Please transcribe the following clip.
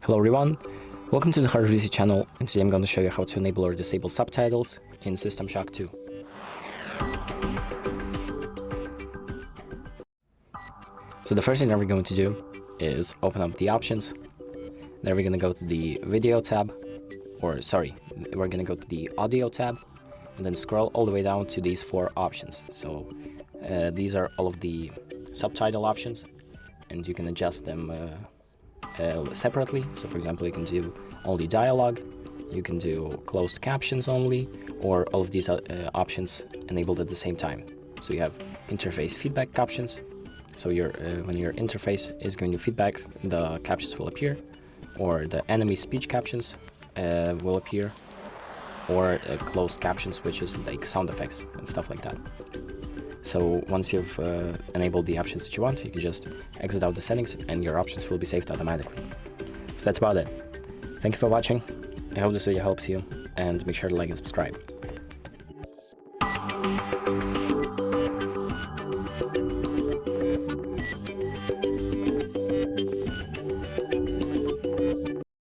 Hello everyone, welcome to the HardReset channel, and today I'm going to show you how to enable or disable subtitles in System Shock 2. So the first thing that we're going to do is open up the options. Then we're going to go to the video tab, we're going to go to the audio tab, and then scroll all the way down to these four options. So these are all of the subtitle options, and you can adjust them separately. So for example, you can do only dialogue, you can do closed captions only, or all of these options enabled at the same time. So you have interface feedback captions. So when your interface is going to feedback, the captions will appear, or the enemy speech captions will appear, or closed captions, which is like sound effects and stuff like that. So once you've enabled the options that you want, you can just exit out the settings and your options will be saved automatically. So that's about it. Thank you for watching. I hope this video helps you, and make sure to like and subscribe.